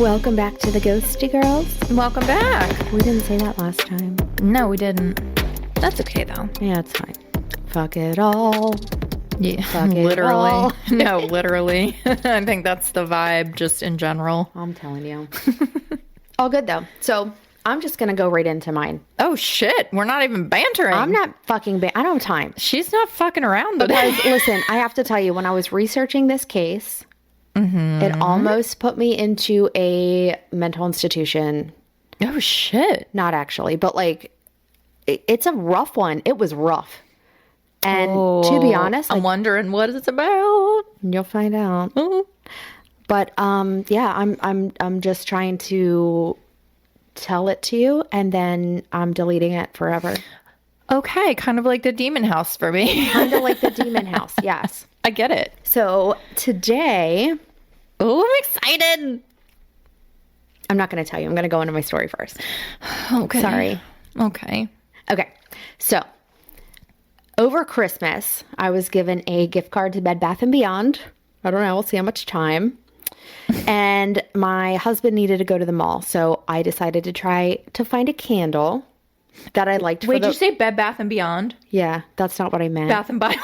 Welcome back to the Ghosty Girls. Welcome back. We didn't say that last time. No, we didn't. That's okay, though. Yeah, it's fine. Fuck it all. Yeah, Fuck it literally. all. No, literally. I think that's the vibe just in general. I'm telling you. All good, though. So I'm just going to go right into mine. Oh, shit. We're not even bantering. I'm not fucking... I don't have time. She's not fucking around today. Because, listen, I have to tell you, when I was researching this case, it almost put me into a mental institution. Oh, shit. Not actually, but like, it's a rough one. It was rough. And to be honest, I'm wondering what it's about. You'll find out. But yeah, I'm just trying to tell it to you, and then I'm deleting it forever. Okay, kind of like the demon house for me. Kind of like the demon house, yes. I get it. So today... Oh, I'm excited. I'm not going to tell you. I'm going to go into my story first. Okay. Sorry. Okay. Okay. So over Christmas, I was given a gift card to Bed Bath & Beyond. I don't know. We'll see how much time. And my husband needed to go to the mall. So I decided to try to find a candle that I liked. Wait, did you say Bed Bath & Beyond? Yeah, that's not what I meant. Bath & Body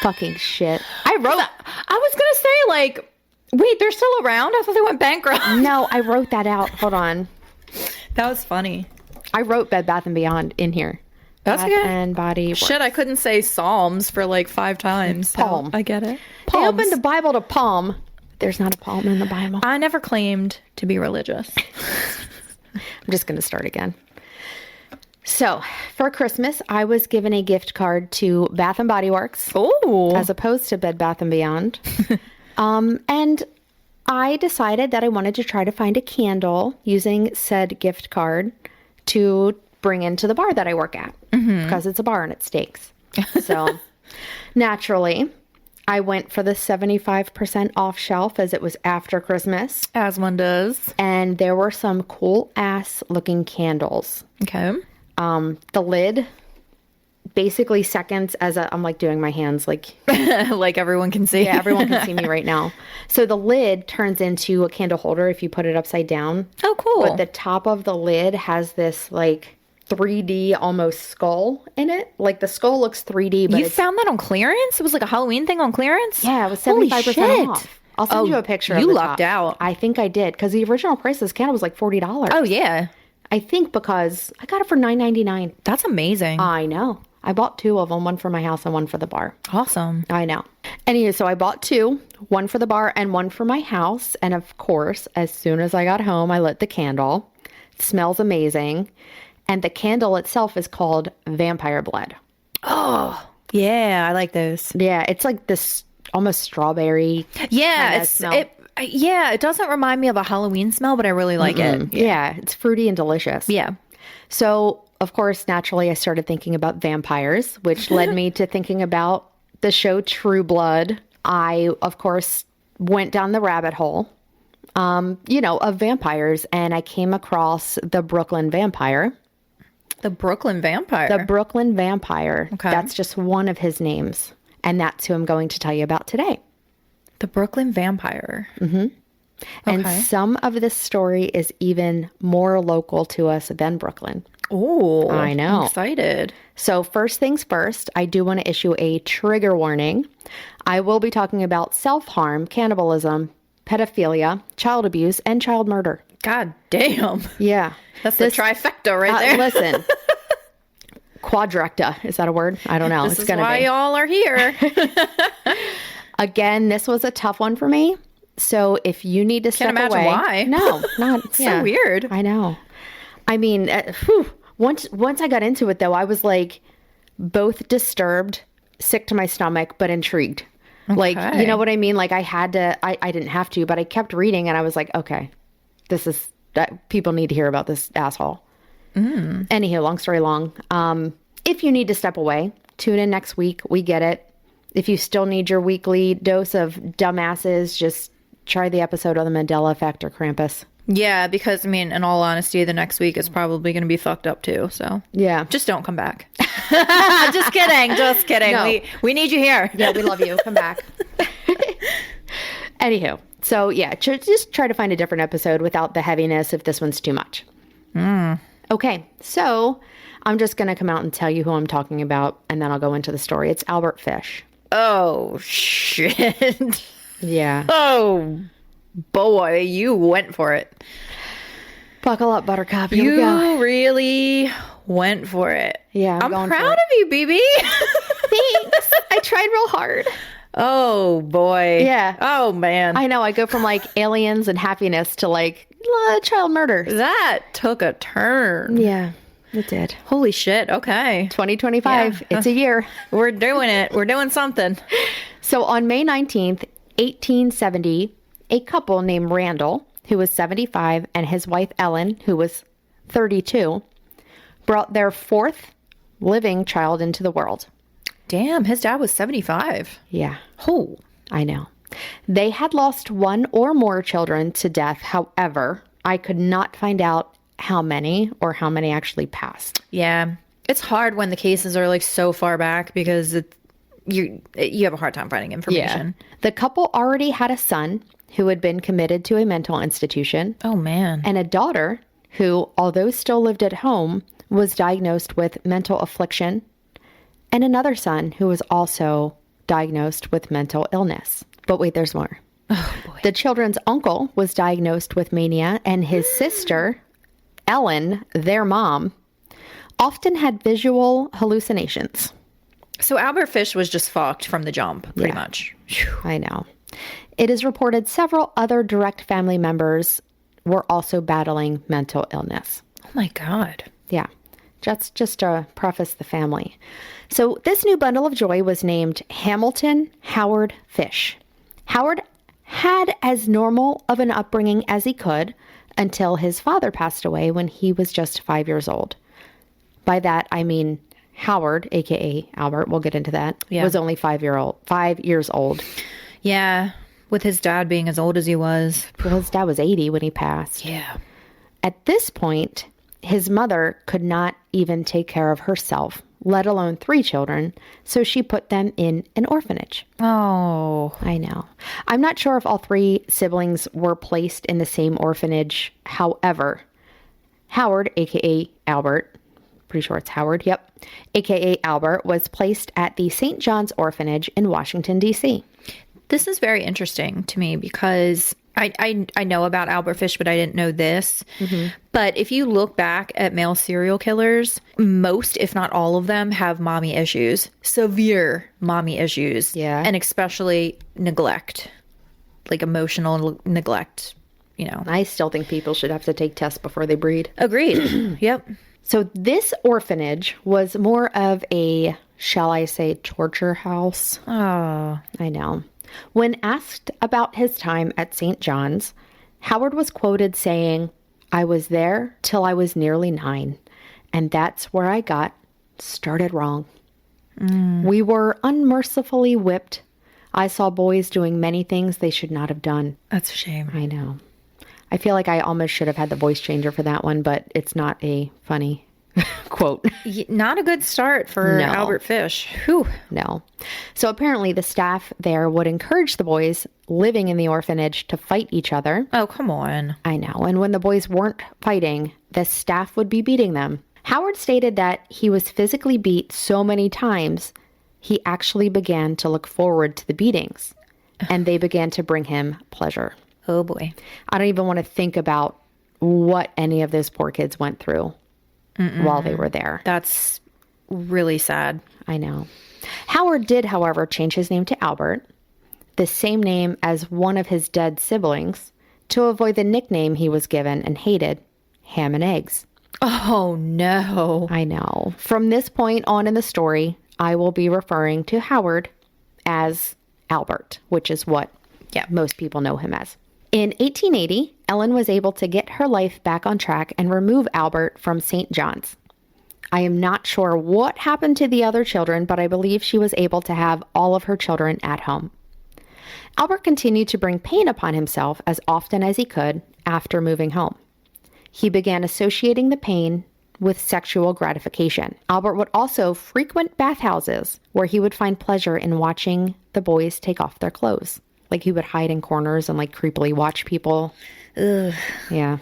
Fucking shit. I was going to say, like, wait, they're still around? I thought they went bankrupt. No, I wrote that out. Hold on. That was funny. I wrote Bed Bath & Beyond in here. That's Bath okay. and Body Works. Shit, I couldn't say Psalms for like 5 times. So Palm. I get it. They Palms. opened the Bible to palm. There's not a palm in the Bible. I never claimed to be religious. I'm just going to start again. So, for Christmas, I was given a gift card to Bath and Body Works. Oh. As opposed to Bed Bath & Beyond. And I decided that I wanted to try to find a candle using said gift card to bring into the bar that I work at. Because it's a bar and it steaks. So, naturally, I went for the 75% off shelf as it was after Christmas. As one does. And there were some cool ass looking candles. Okay. The lid basically seconds as I'm like doing my hands like like everyone can see. Yeah, everyone can see me right now. So the lid turns into a candle holder if you put it upside down. Oh, cool. But the top of the lid has this like 3D almost skull in it. Like the skull looks 3D, but you found that on clearance? It was like a Halloween thing on clearance? Yeah, it was Holy 75% shit. off. I'll send you a picture. You of the lucked top. out. I think I did because the original price of this candle was like $40. Oh, yeah. I think because I got it for $9.99. That's amazing. I know. I bought 2 of them, one for my house and one for the bar. Awesome. I know. Anyway, so I bought 2, one for the bar and one for my house. And of course, as soon as I got home, I lit the candle. It smells amazing. And the candle itself is called Vampire Blood. Oh, yeah. I like those. Yeah, it's like this almost strawberry Yeah, smell. It doesn't remind me of a Halloween smell, but I really like it. Yeah, it's fruity and delicious. Yeah. So, of course, naturally, I started thinking about vampires, which led me to thinking about the show True Blood. I, of course, went down the rabbit hole, of vampires, and I came across the Brooklyn Vampire. The Brooklyn Vampire? The Brooklyn Vampire. Okay. That's just one of his names, and that's who I'm going to tell you about today. The Brooklyn Vampire. Mm-hmm. And Okay. some of this story is even more local to us than Brooklyn. Oh, I know. I'm excited. So first things first, I do want to issue a trigger warning. I will be talking about self-harm, cannibalism, pedophilia, child abuse, and child murder. God damn. Yeah. That's the trifecta right there. Listen. Quadrecta. Is that a word? I don't know. This is why y'all are here. Again, this was a tough one for me. So if you need to step Can't imagine away. why. No, not. So weird. I know. I mean, once I got into it, though, I was like both disturbed, sick to my stomach, but intrigued. Okay. Like, you know what I mean? Like I had to, I didn't have to, but I kept reading and I was like, okay, people need to hear about this asshole. Anywho, long story long. If you need to step away, tune in next week. We get it. If you still need your weekly dose of dumbasses, just try the episode on the Mandela Effect or Krampus. Yeah, because, I mean, in all honesty, the next week is probably going to be fucked up, too. So, yeah. Just don't come back. Just kidding. Just kidding. No. We need you here. Yeah, we love you. Come back. Anywho, So yeah, just try to find a different episode without the heaviness if this one's too much. Okay, so I'm just going to come out and tell you who I'm talking about, and then I'll go into the story. It's Albert Fish. Oh, shit. Yeah. Oh, boy, you went for it. Buckle up, Buttercup. Here we You go. really went for it. Yeah, I'm going for proud it. of you, BB. Thanks. I tried real hard. Oh, boy. Yeah. Oh, man. I know. I go from like aliens and happiness to like child murder. That took a turn. Yeah, it did. Holy shit. Okay. 2025. Yeah. It's a year. We're doing it. We're doing something. So on May 19th, 1870, a couple named Randall, who was 75, and his wife Ellen, who was 32, brought their fourth living child into the world. Damn, his dad was 75. Yeah, Oh. I know. They had lost one or more children to death. However, I could not find out how many or how many actually passed. Yeah. It's hard when the cases are like so far back because you have a hard time finding information. The couple already had a son who had been committed to a mental institution Oh, man. and a daughter who, although still lived at home, was diagnosed with mental affliction, and another son who was also diagnosed with mental illness. But wait, there's more. Oh, boy. The children's uncle was diagnosed with mania, and his sister, Ellen, their mom, often had visual hallucinations. So Albert Fish was just fucked from the jump, pretty much. I know. It is reported several other direct family members were also battling mental illness. Oh, my God. Yeah, just to preface the family. So this new bundle of joy was named Hamilton Howard Fish. Howard had as normal of an upbringing as he could until his father passed away when he was just 5 years old. By that, I mean Howard, a.k.a. Albert, we'll get into that, was only 5 years old. Yeah. With his dad being as old as he was. Well, his dad was 80 when he passed. Yeah. At this point, his mother could not even take care of herself, let alone 3 children, so she put them in an orphanage. Oh. I know. I'm not sure if all 3 siblings were placed in the same orphanage. However, Howard, a.k.a. Albert, pretty sure it's Howard, yep, a.k.a. Albert, was placed at the St. John's Orphanage in Washington, D.C. This is very interesting to me because I know about Albert Fish, but I didn't know this. Mm-hmm. But if you look back at male serial killers, most, if not all of them, have mommy issues, severe mommy issues. Yeah. And especially neglect, like emotional neglect, you know. I still think people should have to take tests before they breed. Agreed. Yep. So this orphanage was more of a, shall I say, torture house. Oh. I know. When asked about his time at St. John's, Howard was quoted saying, "I was there till I was nearly 9, and that's where I got started wrong. We were unmercifully whipped. I saw boys doing many things they should not have done." That's a shame. I know. I feel like I almost should have had the voice changer for that one, but it's not a funny quote. Not a good start for No. Albert Fish. Whew. No. So apparently the staff there would encourage the boys living in the orphanage to fight each other. Oh, come on. I know. And when the boys weren't fighting, the staff would be beating them. Howard stated that he was physically beat so many times, he actually began to look forward to the beatings, and they began to bring him pleasure. Oh, boy. I don't even want to think about what any of those poor kids went through while they were there. That's really sad. I know. Howard did, however, change his name to Albert, the same name as one of his dead siblings, to avoid the nickname he was given and hated, Ham and Eggs. Oh, no. I know. From this point on in the story, I will be referring to Howard as Albert, which is what most people know him as. In 1880, Ellen was able to get her life back on track and remove Albert from St. John's. I am not sure what happened to the other children, but I believe she was able to have all of her children at home. Albert continued to bring pain upon himself as often as he could after moving home. He began associating the pain with sexual gratification. Albert would also frequent bathhouses where he would find pleasure in watching the boys take off their clothes. Like he would hide in corners and like creepily watch people. Ugh. Yeah.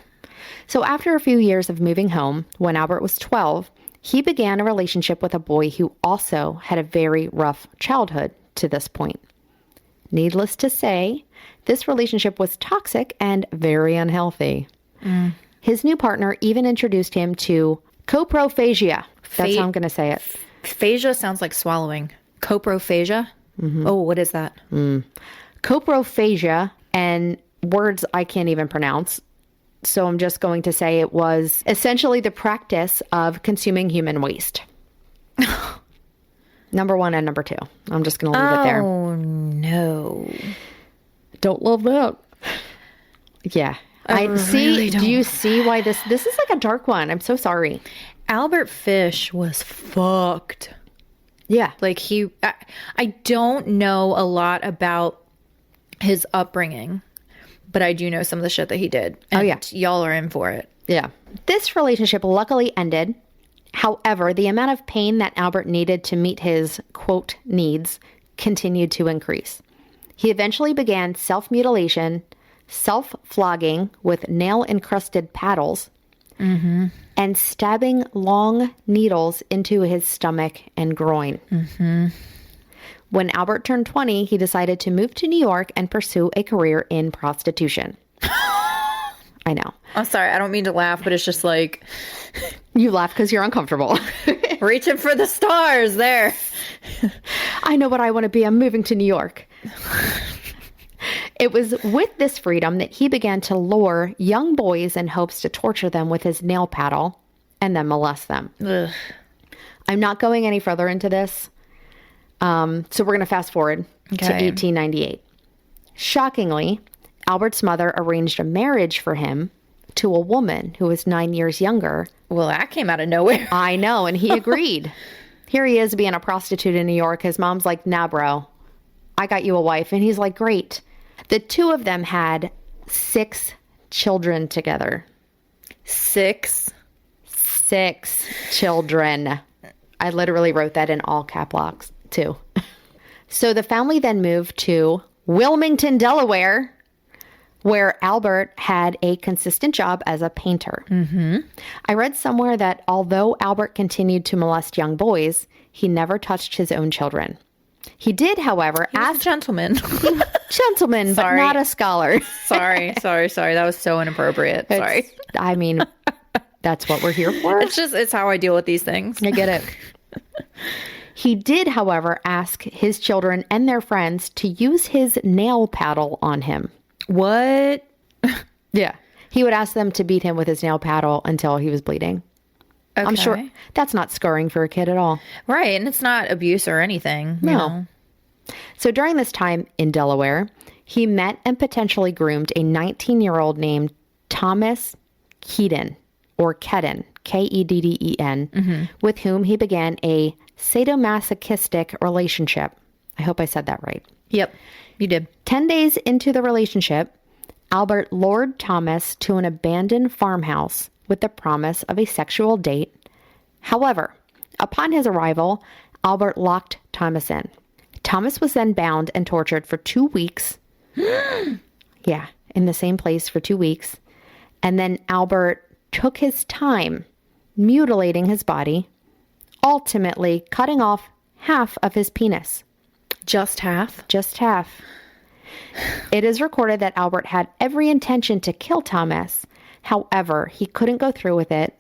So after a few years of moving home, when Albert was 12, he began a relationship with a boy who also had a very rough childhood to this point. Needless to say, this relationship was toxic and very unhealthy. His new partner even introduced him to coprophagia. That's how I'm going to say it. Phagia sounds like swallowing. Coprophagia? Oh, what is that? Coprophagia, and words I can't even pronounce. So I'm just going to say it was essentially the practice of consuming human waste. Number 1 and number 2. I'm just going to leave it there. Oh, no. Don't love that. Yeah. I see. really Do you see why this is like a dark one? I'm so sorry. Albert Fish was fucked. Yeah. Like I don't know a lot about his upbringing, but I do know some of the shit that he did. And y'all are in for it. Yeah. This relationship luckily ended. However, the amount of pain that Albert needed to meet his, quote, needs continued to increase. He eventually began self-mutilation, self-flogging with nail-encrusted paddles, and stabbing long needles into his stomach and groin. When Albert turned 20, he decided to move to New York and pursue a career in prostitution. I know. I'm sorry, I don't mean to laugh, but it's just like... You laugh because you're uncomfortable. Reaching for the stars there. I know what I want to be. I'm moving to New York. It was with this freedom that he began to lure young boys in hopes to torture them with his nail paddle and then molest them. Ugh. I'm not going any further into this. So we're going to fast forward to 1898. Shockingly, Albert's mother arranged a marriage for him to a woman who was 9 years younger. Well, that came out of nowhere. I know, and he agreed. Here he is being a prostitute in New York. His mom's like, nah, bro, I got you a wife. And he's like, great. The two of them had 6 children together. 6 children. I literally wrote that in all cap locks, too. So the family then moved to Wilmington, Delaware, where Albert had a consistent job as a painter. I read somewhere that although Albert continued to molest young boys, he never touched his own children. He did, however, as a gentleman. Gentleman, but not a scholar. Sorry. That was so inappropriate. Sorry. I mean, that's what we're here for. It's how I deal with these things. I get it. He did, however, ask his children and their friends to use his nail paddle on him. What? Yeah. He would ask them to beat him with his nail paddle until he was bleeding. Okay. I'm sure that's not scarring for a kid at all. Right. And it's not abuse or anything. No. You know? So during this time in Delaware, he met and potentially groomed a 19-year-old named Thomas Kedden, or Kedden, Kedden, with whom he began a sadomasochistic relationship. I hope I said that right. Yep, you did. 10 days into the relationship, Albert lured Thomas to an abandoned farmhouse with the promise of a sexual date. However, upon his arrival, Albert locked Thomas in. Thomas was then bound and tortured for 2 weeks. Yeah, in the same place for 2 weeks. And then Albert took his time mutilating his body, ultimately cutting off half of his penis. Just half? Just half. It is recorded that Albert had every intention to kill Thomas. However, he couldn't go through with it.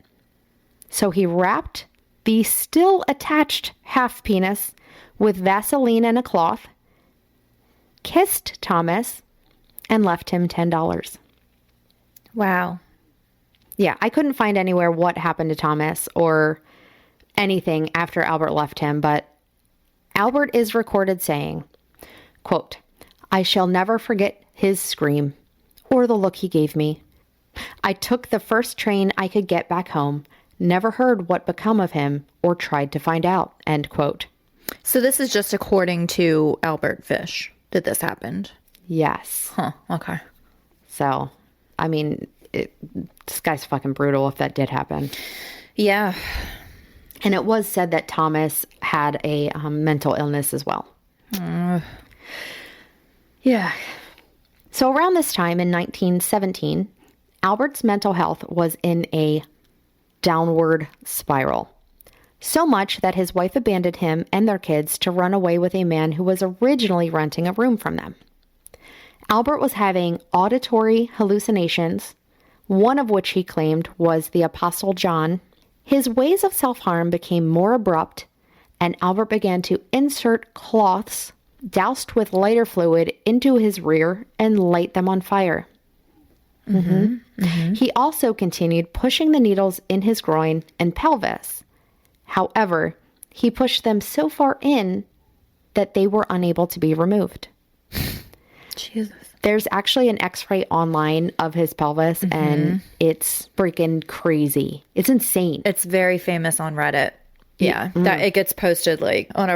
So he wrapped the still attached half penis with Vaseline and a cloth, kissed Thomas, and left him $10. Wow. Yeah, I couldn't find anywhere what happened to Thomas or anything after Albert left him, but Albert is recorded saying, quote, "I shall never forget his scream or the look he gave me. I took the first train I could get back home, never heard what become of him or tried to find out," end quote. So this is just according to Albert Fish that this happened? Yes. Huh, okay. So, I mean, this guy's fucking brutal if that did happen. Yeah. And it was said that Thomas had a mental illness as well. Yeah. So around this time in 1917, Albert's mental health was in a downward spiral. So much that his wife abandoned him and their kids to run away with a man who was originally renting a room from them. Albert was having auditory hallucinations, one of which he claimed was the Apostle John. His ways of self-harm became more abrupt, and Albert began to insert cloths doused with lighter fluid into his rear and light them on fire. He also continued pushing the needles in his groin and pelvis. However, he pushed them so far in that they were unable to be removed. Jesus. There's actually an x-ray online of his pelvis, and it's freaking crazy. It's insane. It's very famous on Reddit. Yeah, that it gets posted like on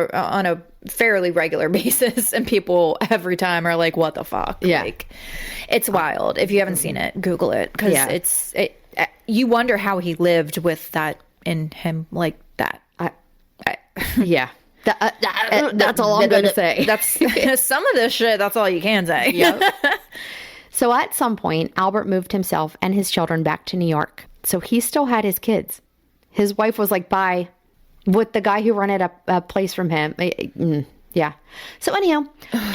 a fairly regular basis, and people every time are like, "What the fuck?" Yeah, like, it's wild. If you haven't seen it, Google it, because you wonder how he lived with that in him like that. Yeah, that's all I'm gonna say. That's some of this shit. That's all you can say. Yep. So at some point, Albert moved himself and his children back to New York. So he still had his kids. His wife was like, bye. With the guy who rented a place from him. Yeah. So anyhow,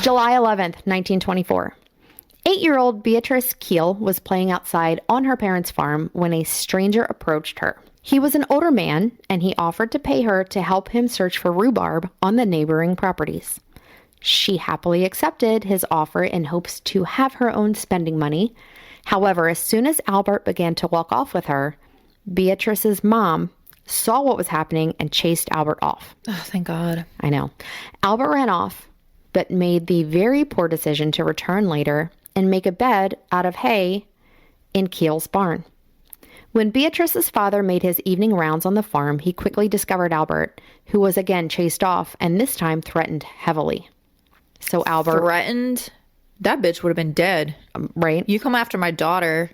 July 11th, 1924. 8-year-old Beatrice Keel was playing outside on her parents' farm when a stranger approached her. He was an older man, and he offered to pay her to help him search for rhubarb on the neighboring properties. She happily accepted his offer in hopes to have her own spending money. However, as soon as Albert began to walk off with her, Beatrice's mom saw what was happening and chased Albert off. Oh, thank God. I know. Albert ran off, but made the very poor decision to return later and make a bed out of hay in Keel's barn. When Beatrice's father made his evening rounds on the farm, he quickly discovered Albert, who was again chased off and this time threatened heavily. So Albert... Threatened? That bitch would have been dead. Right? You come after my daughter,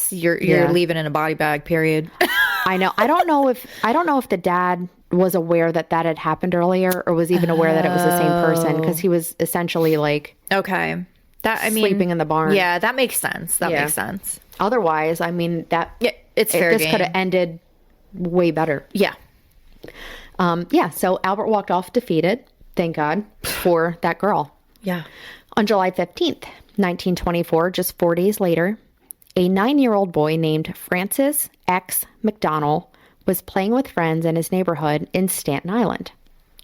you're leaving in a body bag, period. I know. I don't know if the dad was aware that had happened earlier or was even aware that it was the same person, because he was essentially like... Okay. Sleeping in the barn. Yeah, that makes sense. That makes sense. Otherwise, I mean, it's fair game. This could have ended way better. Yeah. So Albert walked off defeated, thank God, for that girl. Yeah. On July 15th, 1924, just 4 days later, a 9-year-old boy named Francis X. McDonnell was playing with friends in his neighborhood in Staten Island,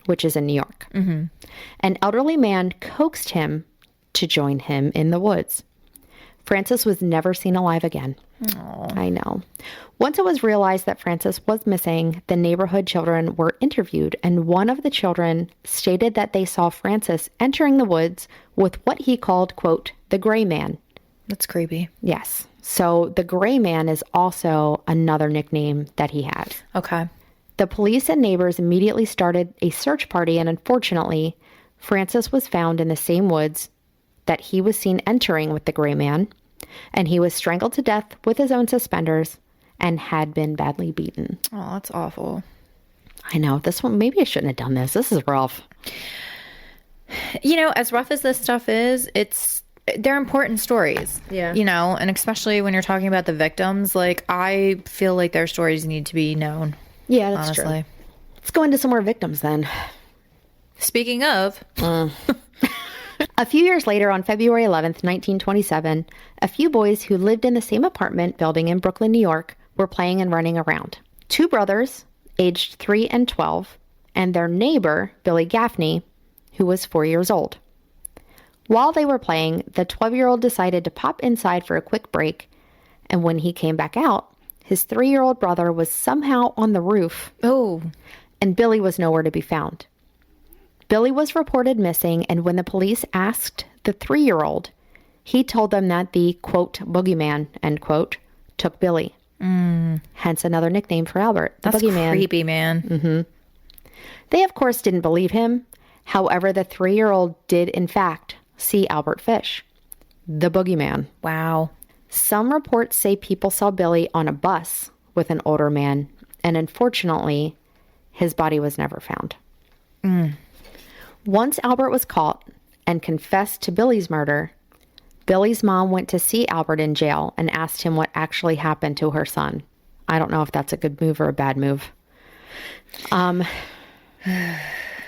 which is in New York. Mm-hmm. An elderly man coaxed him to join him in the woods. Francis was never seen alive again. Aww. I know. Once it was realized that Francis was missing, the neighborhood children were interviewed, and one of the children stated that they saw Francis entering the woods with what he called, quote, the gray man. That's creepy. Yes. So the gray man is also another nickname that he has. Okay. The police and neighbors immediately started a search party, and unfortunately, Francis was found in the same woods that he was seen entering with the gray man, and he was strangled to death with his own suspenders and had been badly beaten. Oh, that's awful. I know. This one, maybe I shouldn't have done this. This is rough. You know, as rough as this stuff is, they're important stories. Yeah. You know, and especially when you're talking about the victims, like, I feel like their stories need to be known. Yeah, that's honestly true. Let's go into some more victims then. Speaking of... A few years later, on February 11th, 1927, a few boys who lived in the same apartment building in Brooklyn, New York, were playing and running around. 2 brothers, aged 3 and 12, and their neighbor, Billy Gaffney, who was 4 years old. While they were playing, the 12-year-old decided to pop inside for a quick break, and when he came back out, his 3-year-old brother was somehow on the roof. Oh. And Billy was nowhere to be found. Billy was reported missing, and when the police asked the 3-year-old, he told them that the, quote, Boogey Man, end quote, took Billy. Hence another nickname for Albert, the That's Boogey Man. Creepy, man. Mm-hmm. They, of course, didn't believe him. However, the 3-year-old did, in fact, see Albert Fish, the Boogey Man. Wow. Some reports say people saw Billy on a bus with an older man, and unfortunately, his body was never found. Once Albert was caught and confessed to Billy's murder, Billy's mom went to see Albert in jail and asked him what actually happened to her son. I don't know if that's a good move or a bad move.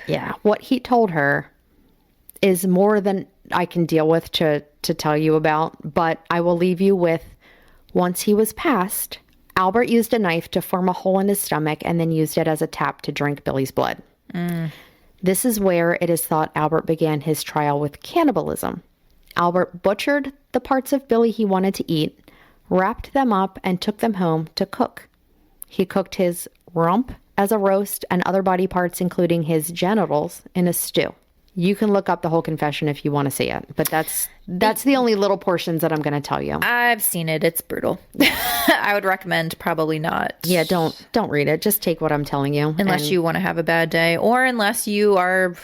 Yeah, what he told her is more than I can deal with to tell you about, but I will leave you with, once he was passed, Albert used a knife to form a hole in his stomach and then used it as a tap to drink Billy's blood. This is where it is thought Albert began his trial with cannibalism. Albert butchered the parts of Billy he wanted to eat, wrapped them up, and took them home to cook. He cooked his rump as a roast and other body parts, including his genitals, in a stew. You can look up the whole confession if you want to see it, but that's the only little portions that I'm going to tell you. I've seen it. It's brutal. I would recommend probably not. Yeah, don't read it. Just take what I'm telling you. Unless you want to have a bad day, or unless you are,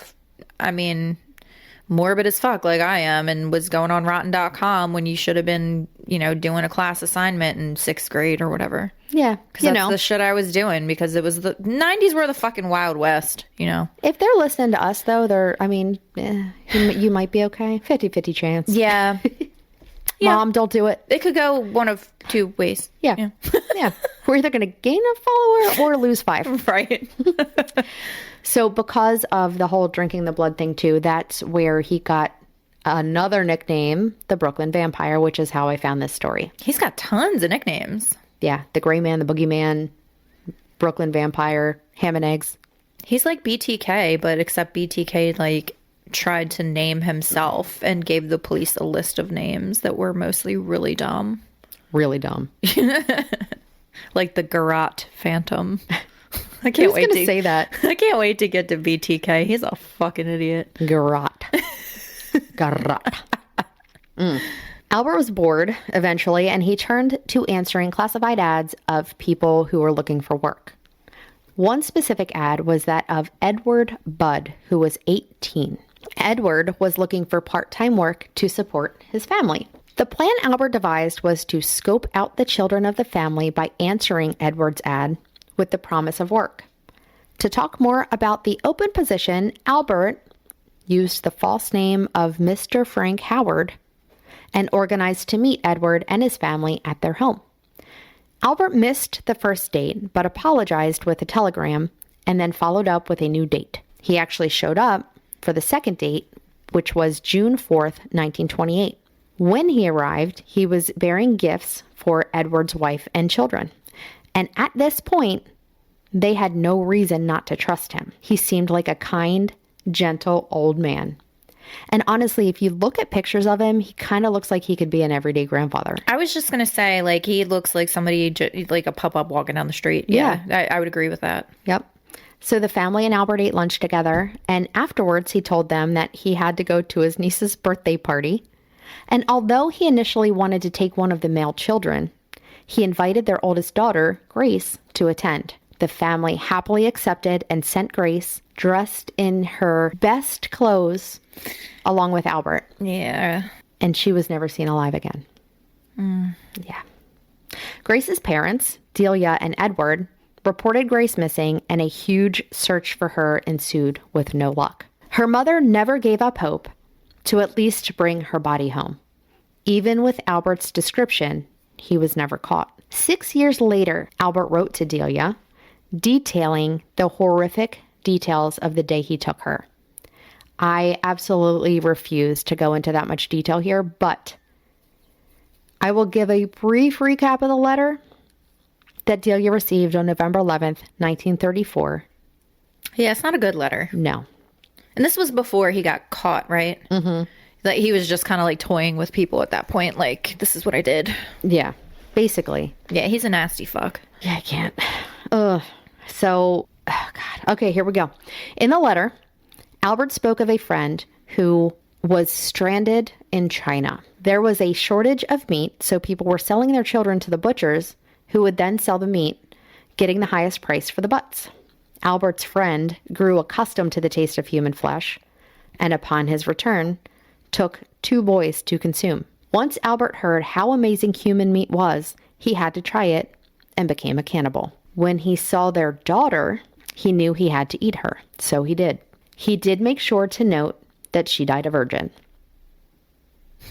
morbid as fuck like I am and was going on rotten.com when you should have been, doing a class assignment in 6th grade or whatever. Yeah. Because that's the shit I was doing, because it was the 90s were the fucking Wild West, If they're listening to us, though, you might be okay. 50-50 chance. Yeah. Mom, don't do it. It could go one of two ways. Yeah. Yeah. We're either going to gain a follower or lose 5. Right. So because of the whole drinking the blood thing, too, that's where he got another nickname, the Brooklyn Vampire, which is how I found this story. He's got tons of nicknames. Yeah. The Gray Man, the Boogey Man, Brooklyn Vampire, Ham and Eggs. He's like BTK, but except BTK, tried to name himself and gave the police a list of names that were mostly really dumb. Really dumb. Like the Garrote Phantom. I can't wait to say that. I can't wait to get to BTK. He's a fucking idiot. Garrote. Albert was bored eventually, and he turned to answering classified ads of people who were looking for work. One specific ad was that of Edward Budd, who was 18. Edward was looking for part-time work to support his family. The plan Albert devised was to scope out the children of the family by answering Edward's ad with the promise of work. To talk more about the open position, Albert used the false name of Mr. Frank Howard and organized to meet Edward and his family at their home. Albert missed the first date, but apologized with a telegram and then followed up with a new date. He actually showed up for the second date, which was June 4th, 1928. When he arrived, he was bearing gifts for Edward's wife and children. And at this point, they had no reason not to trust him. He seemed like a kind, gentle old man. And honestly, if you look at pictures of him, he kind of looks like he could be an everyday grandfather. I was just going to say, he looks like somebody, like a pup-up walking down the street. Yeah. I would agree with that. Yep. So the family and Albert ate lunch together, and afterwards he told them that he had to go to his niece's birthday party. And although he initially wanted to take one of the male children, he invited their oldest daughter, Grace, to attend. The family happily accepted and sent Grace, dressed in her best clothes, along with Albert. Yeah. And she was never seen alive again. Yeah. Grace's parents, Delia and Edward, reported Grace missing, and a huge search for her ensued with no luck. Her mother never gave up hope to at least bring her body home. Even with Albert's description, he was never caught. 6 years later, Albert wrote to Delia, detailing the horrific details of the day he took her. I absolutely refuse to go into that much detail here, but I will give a brief recap of the letter that Delia received on November 11th, 1934. Yeah, it's not a good letter. No. And this was before he got caught, right? Mm-hmm. He was just kind of toying with people at that point. This is what I did. Yeah, basically. Yeah, he's a nasty fuck. Yeah, I can't. Ugh. So, oh God. Okay, here we go. In the letter, Albert spoke of a friend who was stranded in China. There was a shortage of meat, so people were selling their children to the butchers, who would then sell the meat, getting the highest price for the butts. Albert's friend grew accustomed to the taste of human flesh, and upon his return, took 2 boys to consume. Once Albert heard how amazing human meat was, he had to try it and became a cannibal. When he saw their daughter, he knew he had to eat her, so he did. He did make sure to note that she died a virgin.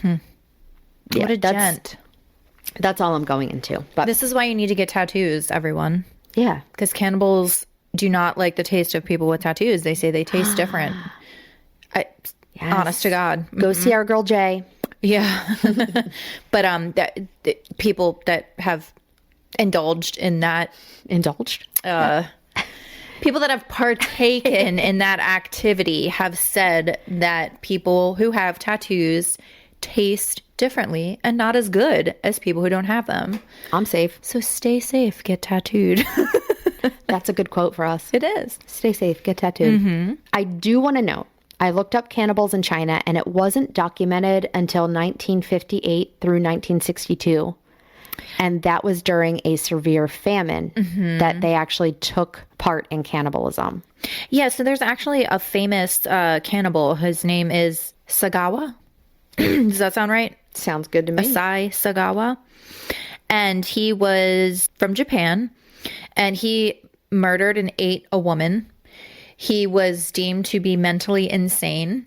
What a gent. That's all I'm going into. But This is why you need to get tattoos, everyone. yeah. Because cannibals do not like the taste of people with tattoos. They say they taste different. Honest to God. Go see our girl Jay. Yeah. But people that have indulged in that. Indulged? People that have partaken in that activity have said that people who have tattoos taste differently and not as good as people who don't have them. I'm safe. So stay safe, get tattooed. That's a good quote for us. It is. Stay safe, get tattooed. I do want to note, I looked up cannibals in China and it wasn't documented until 1958 through 1962. And that was during a severe famine that they actually took part in cannibalism. Yeah, so there's actually a famous cannibal. His name is Sagawa. Does that sound right? Sounds good to me. Asai Sagawa. And he was from Japan. And he murdered and ate a woman. He was deemed to be mentally insane.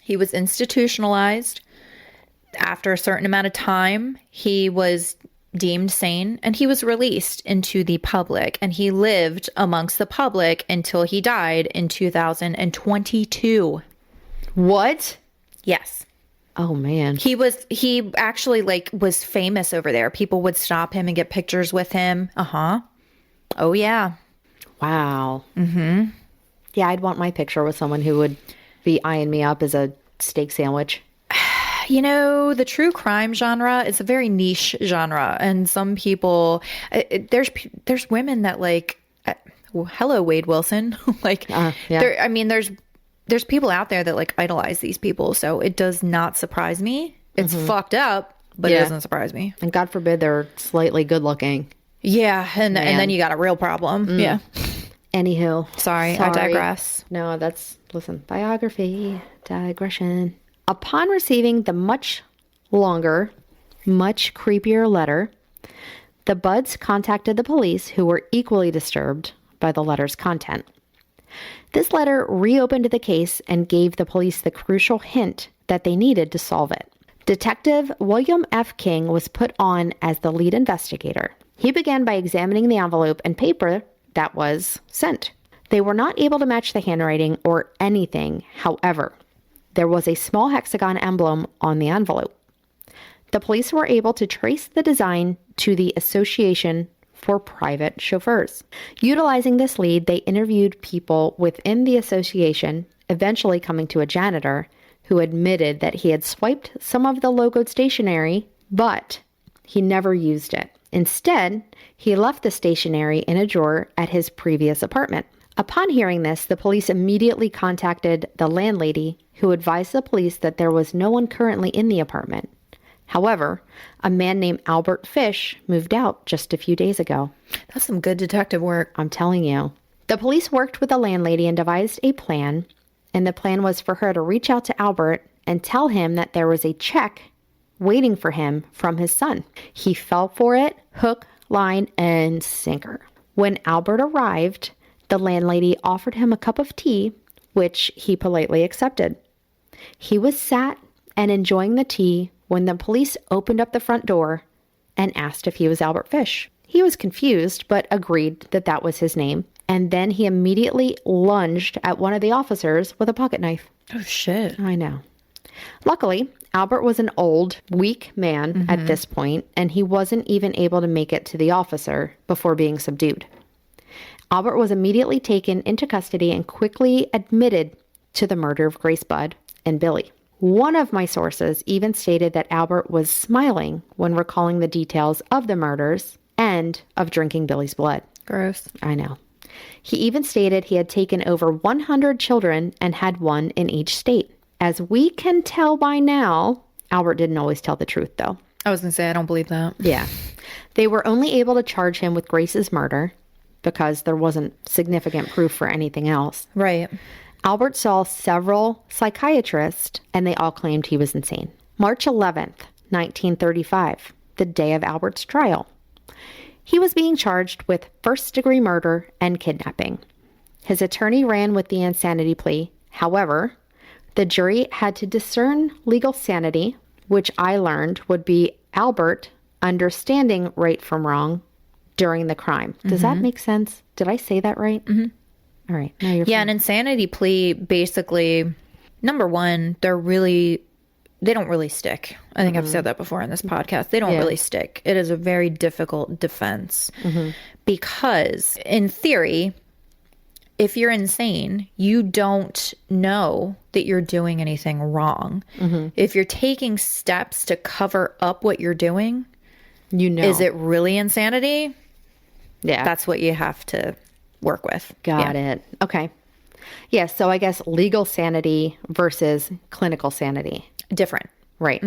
He was institutionalized. After a certain amount of time, he was deemed sane and he was released into the public. And he lived amongst the public until he died in 2022. What? Yes. Oh, man. He actually was famous over there. People would stop him and get pictures with him. Oh, yeah. Wow. Yeah, I'd want my picture with someone who would be eyeing me up as a steak sandwich. You know, the true crime genre is a very niche genre, and some people there's women that hello Wade Wilson, yeah. there's people out there that idolize these people, so it does not surprise me. It's fucked up, but it doesn't surprise me. And God forbid they're slightly good looking. Yeah, and then you got a real problem. Yeah. Anywho, Sorry, I digress. No, listen, biography, digression. Upon receiving the much longer, much creepier letter, the Budds contacted the police, who were equally disturbed by the letter's content. This letter reopened the case and gave the police the crucial hint that they needed to solve it. Detective William F. King was put on as the lead investigator. He began by examining the envelope and paper that was sent. They were not able to match the handwriting or anything, however. There was a small hexagon emblem on the envelope. The police were able to trace the design to the Association for Private Chauffeurs. Utilizing this lead, they interviewed people within the association, eventually coming to a janitor who admitted that he had swiped some of the logoed stationery, but he never used it. Instead, he left the stationery in a drawer at his previous apartment. Upon hearing this, the police immediately contacted the landlady, who advised the police that there was no one currently in the apartment. However, a man named Albert Fish moved out just a few days ago. That's some good detective work. I'm telling you. The police worked with the landlady and devised a plan, and the plan was for her to reach out to Albert and tell him that there was a check waiting for him from his son. He fell for it, hook, line, and sinker. When Albert arrived, the landlady offered him a cup of tea, which he politely accepted. He was sat and enjoying the tea when the police opened up the front door and asked if he was Albert Fish. He was confused, but agreed that that was his name. And then he immediately lunged at one of the officers with a pocket knife. Oh, shit. I know. Luckily, Albert was an old, weak man at this point, and he wasn't even able to make it to the officer before being subdued. Albert was immediately taken into custody and quickly admitted to the murder of Grace Budd and Billy. One of my sources even stated that Albert was smiling when recalling the details of the murders and of drinking Billy's blood. Gross. I know. He even stated he had taken over 100 children and had one in each state. As we can tell by now, Albert didn't always tell the truth, though. I was going to say, I don't believe that. Yeah. They were only able to charge him with Grace's murder because there wasn't significant proof for anything else. Right. Albert saw several psychiatrists, and they all claimed he was insane. March 11th, 1935, the day of Albert's trial. He was being charged with first-degree murder and kidnapping. His attorney ran with the insanity plea. However, The jury had to discern legal sanity, which I learned would be Albert understanding right from wrong during the crime. Does that make sense? Did I say that right? Mm-hmm. All right. Now you're an insanity plea, basically, number one, they don't really stick. I think I've said that before in this podcast. They don't really stick. It is a very difficult defense because, in theory, if you're insane, you don't know that you're doing anything wrong. If you're taking steps to cover up what you're doing, is it really insanity? Yeah. That's what you have to work with. Got it. Okay. Yeah, so I guess legal sanity versus clinical sanity. Different. Right.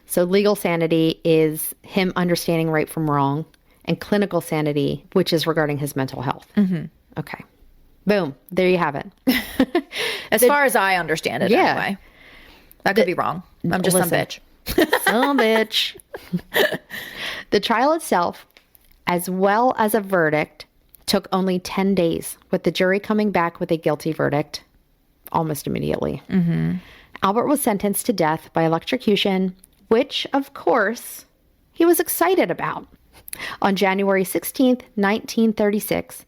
So legal sanity is him understanding right from wrong, and clinical sanity, which is regarding his mental health. Okay. Boom. There you have it. As far as I understand it, anyway. That could be wrong. I'm just some bitch. Some bitch. The trial itself, as well as a verdict, took only 10 days, with the jury coming back with a guilty verdict almost immediately. Albert was sentenced to death by electrocution, which, of course, he was excited about. On January 16th, 1936,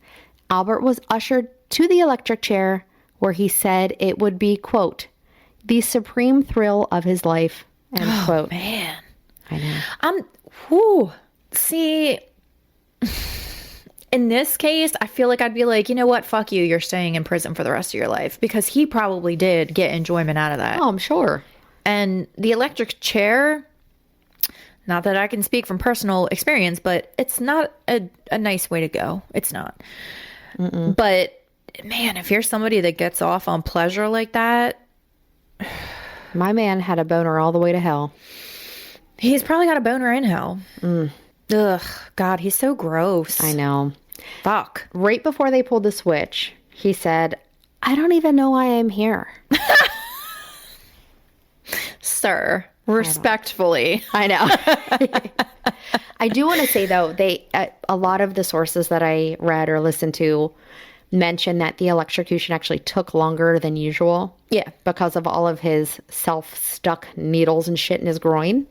Albert was ushered to the electric chair, where he said it would be, quote, the supreme thrill of his life, end quote. Man. I know. See, in this case, I feel like I'd be like, you know what? Fuck you. You're staying in prison for the rest of your life, because he probably did get enjoyment out of that. Oh, I'm sure. And the electric chair, not that I can speak from personal experience, but it's not a nice way to go. It's not. But man, if you're somebody that gets off on pleasure like that. My man had a boner all the way to hell. He's probably got a boner in hell. Ugh, God, he's so gross. I know. Fuck. Right before they pulled the switch, he said, I don't even know why I'm here. Sir, respectfully. I know. I do want to say, though, a lot of the sources that I read or listened to mentioned that the electrocution actually took longer than usual. Yeah. Because of all of his self-stuck needles and shit in his groin.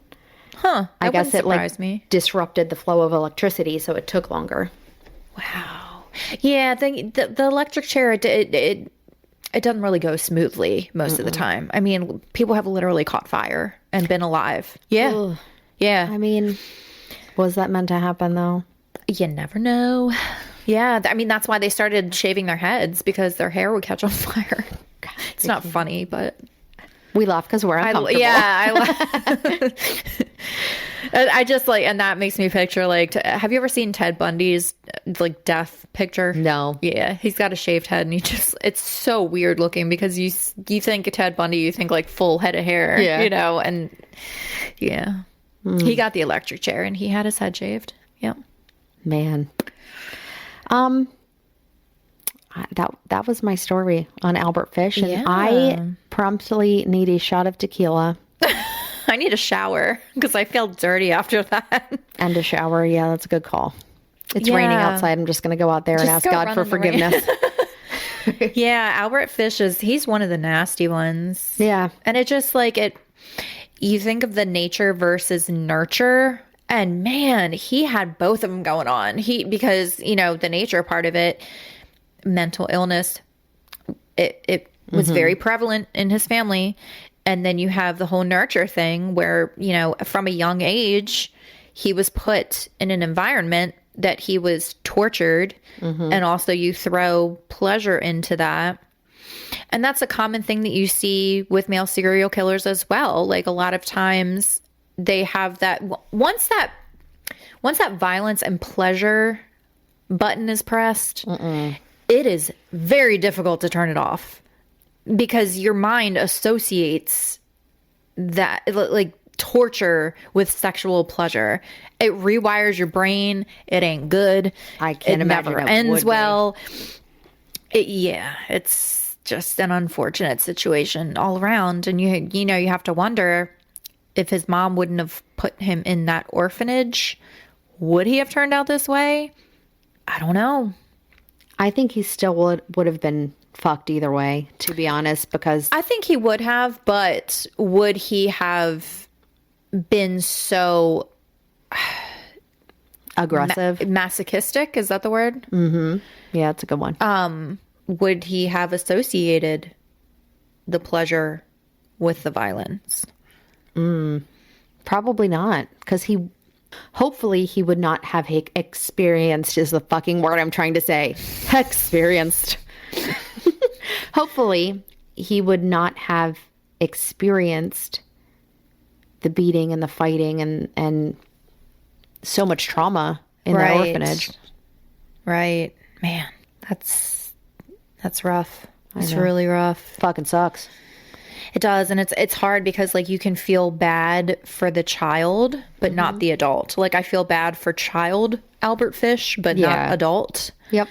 Huh. I guess it me. disrupted the flow of electricity, so it took longer. Wow. Yeah, the electric chair, it doesn't really go smoothly most of the time. I mean, people have literally caught fire and been alive. Yeah. Ugh. Yeah. I mean, was that meant to happen, though? You never know. Yeah. I mean, that's why they started shaving their heads, because their hair would catch on fire. It's not funny, but... We laugh because we're uncomfortable. I just like, and that makes me picture like, have you ever seen Ted Bundy's like death picture? No. Yeah, he's got a shaved head, and it's so weird looking, because you think Ted Bundy, you think like full head of hair, you know, and yeah, he got the electric chair and he had his head shaved. Yeah, man. That was my story on Albert Fish, and I promptly need a shot of tequila. I need a shower because I feel dirty after that. And a shower, yeah, that's a good call. It's raining outside. I'm just going to go out there and ask God for forgiveness. Yeah, Albert Fish he's one of the nasty ones. Yeah. And it just like you think of the nature versus nurture, and man, he had both of them going on. Because, you know, the nature part of it, mental illness, it was very prevalent in his family. And then you have the whole nurture thing where, you know, from a young age, he was put in an environment that he was tortured. And also you throw pleasure into that. And that's a common thing that you see with male serial killers as well. Like a lot of times they have that, once that violence and pleasure button is pressed, it is very difficult to turn it off, because your mind associates that like torture with sexual pleasure. It rewires your brain. It ain't good. I can't imagine never ends well. It's just an unfortunate situation all around. And you know, you have to wonder if his mom wouldn't have put him in that orphanage, would he have turned out this way? I don't know. I think he still would have been fucked either way, to be honest, because I think he would have, but would he have been so aggressive. masochistic? Is that the word? Yeah, it's a good one. Would he have associated the pleasure with the violence? Probably not, because hopefully he would not have experienced is the fucking word I'm trying to say. Experienced. Hopefully he would not have experienced the beating and the fighting and so much trauma in the orphanage. Right. Man, that's rough. It's really rough. Fucking sucks. It does, and it's hard because like you can feel bad for the child, but not the adult. Like I feel bad for child Albert Fish, but not adult. Yep.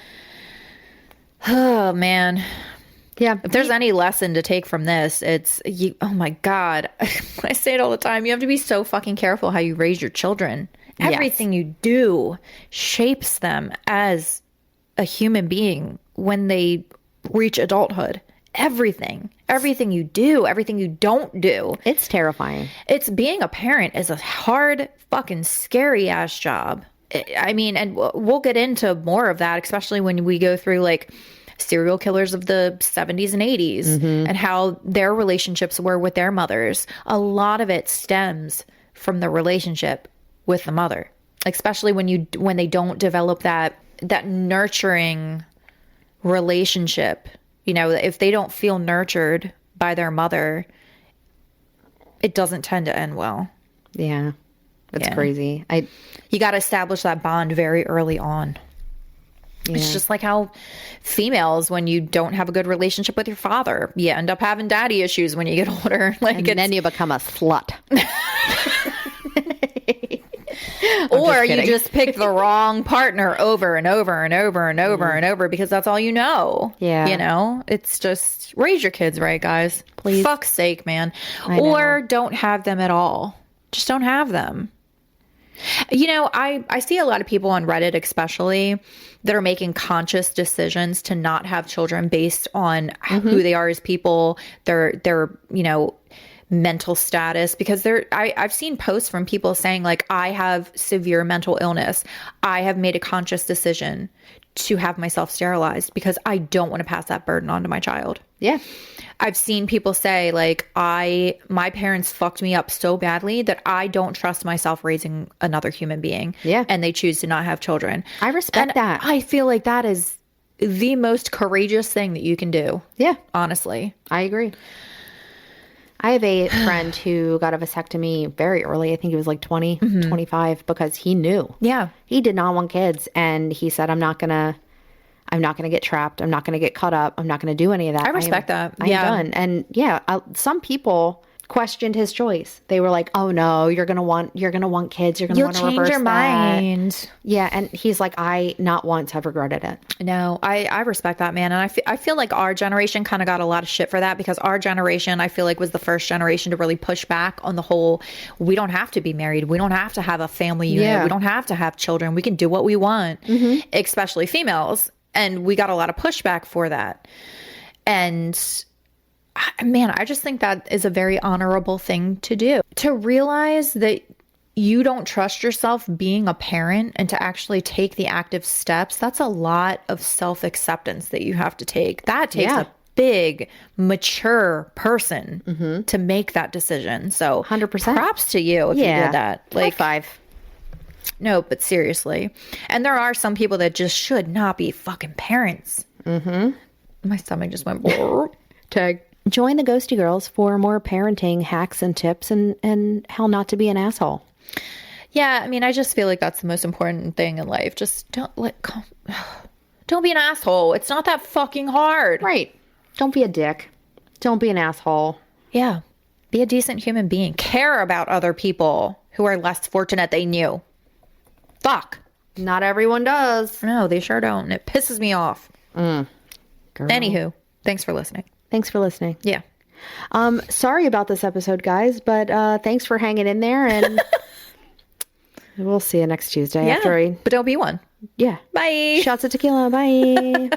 Oh man. Yeah. If there's any lesson to take from this, it's you. Oh my God, I say it all the time. You have to be so fucking careful how you raise your children. Everything you do shapes them as a human being when they reach adulthood. Everything you do, everything you don't do. It's terrifying. It's being a parent is a hard, fucking scary ass job. I mean, and we'll get into more of that, especially when we go through like serial killers of the 70s and 80s and how their relationships were with their mothers. A lot of it stems from the relationship with the mother, especially when they don't develop that nurturing relationship. You know, if they don't feel nurtured by their mother, it doesn't tend to end well. Yeah. It's crazy. You got to establish that bond very early on. Yeah. It's just like how females, when you don't have a good relationship with your father, you end up having daddy issues when you get older. Like, and then you become a slut. Or you just pick the wrong partner over and over and over and over and over because that's all you know. Yeah. You know, it's just raise your kids right, guys. Please. Fuck's sake, man. Or don't have them at all. Just don't have them. You know, I see a lot of people on Reddit especially that are making conscious decisions to not have children based on who they are as people, their you know, mental status, because I've seen posts from people saying like, I have severe mental illness. I have made a conscious decision to have myself sterilized because I don't want to pass that burden on to my child. Yeah. I've seen people say like, my parents fucked me up so badly that I don't trust myself raising another human being. Yeah. And they choose to not have children. I respect that. I feel like that is the most courageous thing that you can do. Yeah. Honestly. I agree. I have a friend who got a vasectomy very early. I think he was like 20, 25, because he knew. Yeah. He did not want kids. And he said, I'm not going to get trapped. I'm not going to get cut up. I'm not going to do any of that. I respect that. I'm done. And yeah, some people questioned his choice. They were like, "Oh no, you're going to want kids. You're going to want to reverse your mind." That. Yeah. And he's like, I not once have regretted it. No, I respect that, man. And I feel like our generation kind of got a lot of shit for that because our generation, I feel like, was the first generation to really push back on the whole, we don't have to be married. We don't have to have a family unit. Yeah. We don't have to have children. We can do what we want, especially females. And we got a lot of pushback for that. And man, I just think that is a very honorable thing to do. To realize that you don't trust yourself being a parent and to actually take the active steps, that's a lot of self-acceptance that you have to take. That takes a big, mature person to make that decision. So 100%. Props to you if you did that. Like, high five. No, but seriously. And there are some people that just should not be fucking parents. My stomach just went tag. Join the Ghosty Girls for more parenting hacks and tips and how not to be an asshole. Yeah, I mean, I just feel like that's the most important thing in life. Just don't be an asshole. It's not that fucking hard. Right. Don't be a dick. Don't be an asshole. Yeah. Be a decent human being. Care about other people who are less fortunate than you. Fuck. Not everyone does. No, they sure don't. And it pisses me off. Girl. Anywho, thanks for listening. Thanks for listening. Yeah. Sorry about this episode, guys, but thanks for hanging in there, and we'll see you next Tuesday. Yeah, but don't be one. Yeah. Bye. Shots of tequila. Bye.